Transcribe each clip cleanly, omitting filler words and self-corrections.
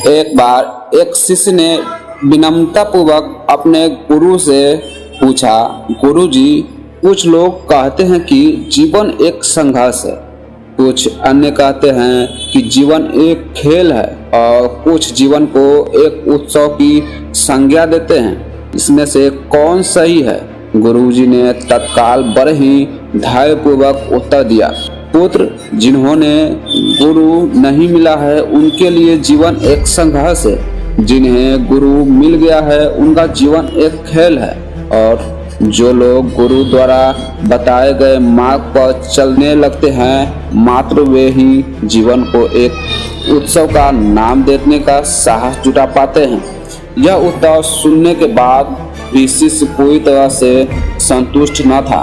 एक बार एक शिष्य ने विनम्रतापूर्वक अपने गुरु से पूछा, गुरुजी, कुछ लोग कहते हैं कि जीवन एक संघर्ष है, कुछ अन्य कहते हैं कि जीवन एक खेल है और कुछ जीवन को एक उत्सव की संज्ञा देते हैं। इसमें से कौन सही है? गुरुजी ने तत्काल बड़े ही धैर्यपूर्वक उत्तर दिया, पुत्र, जिन्होंने गुरु नहीं मिला है उनके लिए जीवन एक संघर्ष है, जिन्हें गुरु मिल गया है उनका जीवन एक खेल है, और जो लोग गुरु द्वारा बताए गए मार्ग पर चलने लगते हैं मात्र वे ही जीवन को एक उत्सव का नाम देने का साहस जुटा पाते हैं। यह उत्तर सुनने के बाद भी शिष्य पूरी तरह से संतुष्ट न था।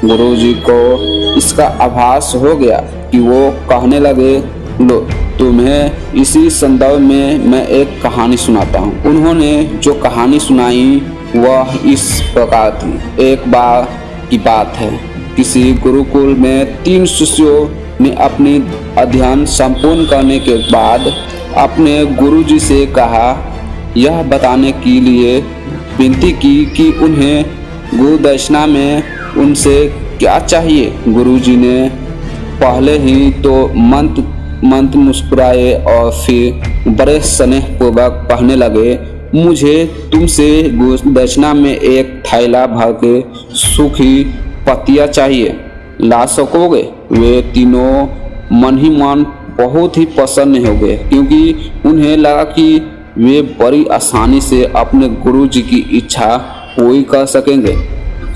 गुरुजी को इसका आभास हो गया कि वो कहने लगे, लो, तुम्हें इसी संदर्भ में मैं एक कहानी सुनाता हूँ। उन्होंने जो कहानी सुनाई वह इस प्रकार थी। एक बार की बात है, किसी गुरुकुल में 3 शिष्यों ने अपनी अध्ययन संपूर्ण करने के बाद अपने गुरुजी से कहा, यह बताने के लिए विनती की कि उन्हें गुरु दक्षिणा में उनसे क्या चाहिए। गुरुजी ने पहले ही तो मंत्र मुस्कुराए और फिर बड़े स्नेहपूर्वक कहने लगे, मुझे तुमसे गुरु दक्षिणा में एक थैला भर के सूखी पत्तियां चाहिए, ला सकोगे? वे तीनों मन ही मन बहुत ही प्रसन्न हो गए, क्योंकि उन्हें लगा कि वे बड़ी आसानी से अपने गुरुजी की इच्छा पूरी कर सकेंगे।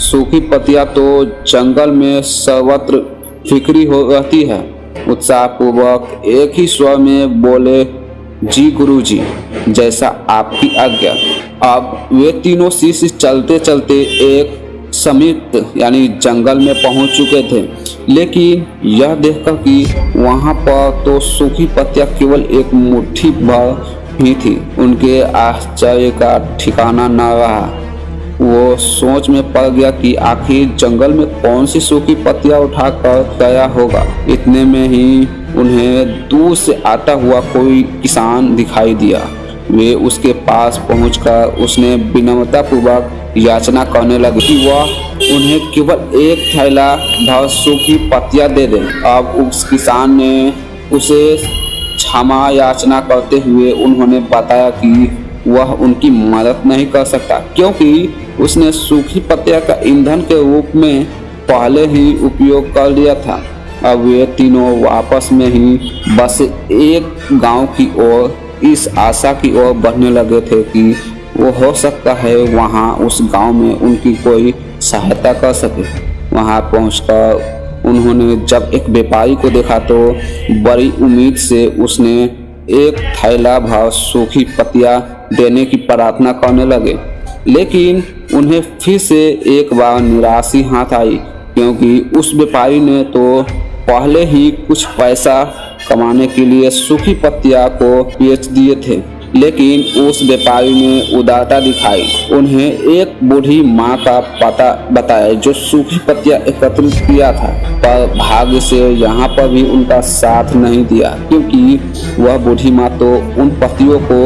सूखी पत्तियां तो जंगल में सर्वत्र बिखरी हो रहती है। उत्साहपूर्वक एक ही स्वर में बोले, जी गुरुजी, जैसा आपकी आज्ञा। अब वे तीनों शिष्य चलते चलते एक समीप यानी जंगल में पहुंच चुके थे, लेकिन यह देखकर कि वहां पर तो सूखी पत्तियां केवल एक मुट्ठी भर ही थी, उनके आश्चर्य का ठिकाना न रहा। वो सोच में पड़ गया कि आखिर जंगल में कौन सी सूखी पत्तियां उठाकर गया होगा। इतने में ही उन्हें दूर से आता हुआ कोई किसान दिखाई दिया। वे उसके पास पहुंचकर उसने विनम्रतापूर्वक याचना करने लगे कि वह उन्हें केवल एक थैला भर सूखी पत्तियां दे दें। अब उस किसान ने उसे क्षमा याचना करते हुए उन्होंने बताया कि वह उनकी मदद नहीं कर सकता, क्योंकि उसने सूखी पत्तियां का ईंधन के रूप में पहले ही उपयोग कर लिया था। अब वे तीनों वापस में ही बस एक गांव की ओर इस आशा की ओर बढ़ने लगे थे कि वो हो सकता है वहां उस गांव में उनकी कोई सहायता कर सके। वहां पहुंचकर उन्होंने जब एक व्यापारी को देखा तो बड़ी उम्मीद से उसने एक थैला भर सूखी पत्तियां देने की प्रार्थना करने लगे, लेकिन उन्हें फिर से एक बार निराशा हाथ आई, क्योंकि उस व्यापारी ने तो पहले ही कुछ पैसा कमाने के लिए सूखी पत्तियां को बेच दिए थे। लेकिन उस व्यापारी ने उदारता दिखाई, उन्हें एक बूढ़ी माँ का पता बताया जो सूखी पत्तियां एकत्रित किया था, पर भाग्य से यहाँ पर भी उनका साथ नहीं दिया, क्योंकि वह बूढ़ी माँ तो उन पत्तियों को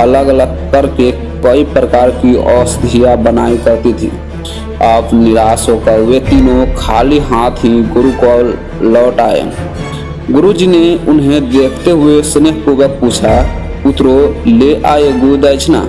अलग अलग करके कई प्रकार की औषधियाँ बनाई करती थी। अब निराश होकर वे तीनों खाली हाथ ही गुरु को लौट आए। गुरुजी ने उन्हें देखते हुए स्नेहपूर्वक पूछा, पुत्रो, ले आए गुरु दक्षिणा?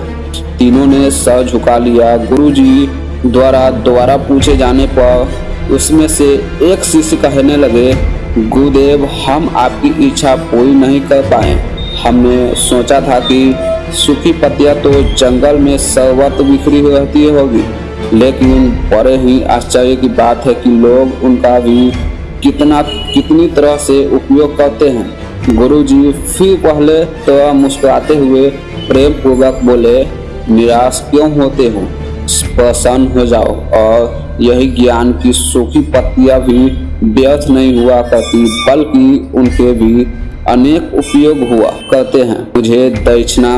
तीनों ने सर झुका लिया। गुरुजी द्वारा दोबारा पूछे जाने पर उसमें से एक शिष्य कहने लगे, गुरुदेव, हम आपकी इच्छा पूरी नहीं कर पाए। हमने सोचा था कि सूखी पत्तियां तो जंगल में सर्वत्र बिखरी रहती होगी, लेकिन बड़े ही आश्चर्य की बात है कि लोग उनका भी कितनी तरह से उपयोग करते हैं। गुरुजी फिर पहले तो मुस्कुराते हुए प्रेम पूर्वक बोले, निराश क्यों होते हो? प्रसन्न हो जाओ, और यही ज्ञान की सूखी पत्तियां भी व्यर्थ नहीं हुआ करती, बल्कि उनके भी अनेक उपयोग हुआ करते हैं। मुझे दक्षिणा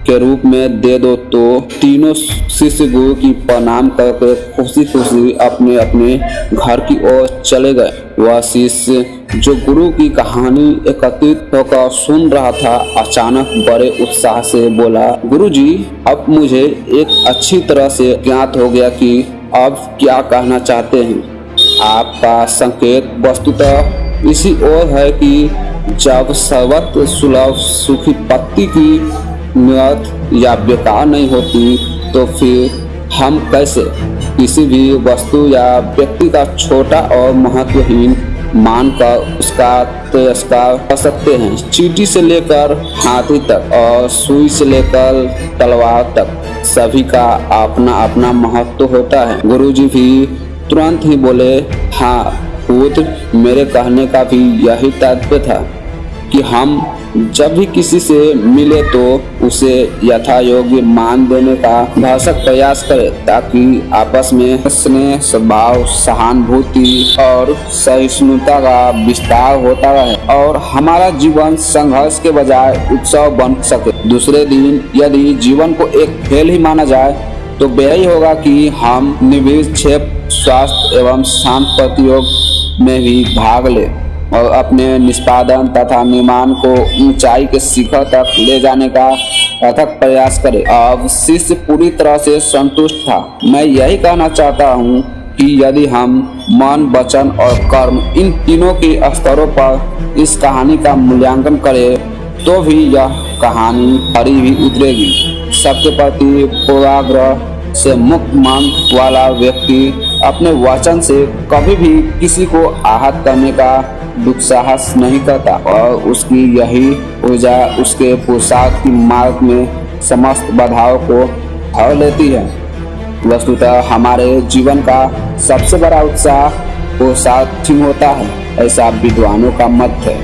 के रूप में दे दो। तो तीनों शिष्य गुरु की प्रणाम करके खुशी खुशी अपने अपने घर की ओर चले गए। वह शिष्य जो गुरु की कहानी एकत्रित होकर सुन रहा था, अचानक बड़े उत्साह से बोला, गुरुजी, अब मुझे एक अच्छी तरह से ज्ञात हो गया कि अब क्या कहना चाहते हैं। आपका संकेत वस्तुतः इसी ओर है कि जब सर्वत्र सुलभ सूखी पत्ती की नियत या बेकार नहीं होती, तो फिर हम कैसे किसी भी वस्तु या व्यक्ति का छोटा और महत्वहीन मानकर उसका तिरस्कार कर सकते हैं। चींटी से लेकर हाथी तक और सुई से लेकर तलवार तक सभी का अपना अपना महत्व होता है। गुरुजी भी तुरंत ही बोले, हाँ पुत्र, मेरे कहने का भी यही तात्पर्य था कि हम जब भी किसी से मिले तो उसे यथा योग्य मान देने का भरसक प्रयास करें, ताकि आपस में स्नेह, सद्भाव, सहानुभूति और सहिष्णुता का विस्तार होता रहे और हमारा जीवन संघर्ष के बजाय उत्सव बन सके। दूसरे दिन यदि जीवन को एक खेल ही माना जाए तो यही होगा कि हम निर्विक्षेप स्वास्थ्य एवं शांत प्रतियोग में भी भाग ले और अपने निष्पादन तथा निर्माण को ऊंचाई के शिखर तक ले जाने का अथक प्रयास करें। अब शिष्य पूरी तरह से संतुष्ट था। मैं यही कहना चाहता हूँ कि यदि हम मन, वचन और कर्म इन तीनों के स्तरों पर इस कहानी का मूल्यांकन करें तो भी यह कहानी खरी भी उतरेगी। सबके प्रति पूर्वाग्रह से मुक्त मन वाला व्यक्ति अपने वचन से कभी भी किसी को आहत करने का दुस्साहस नहीं करता और उसकी यही ऊर्जा उसके पुरुषार्थ की मार्ग में समस्त बाधाओं को हर लेती है। वस्तुतः हमारे जीवन का सबसे बड़ा उत्साह पुरुषार्थ होता है, ऐसा विद्वानों का मत है।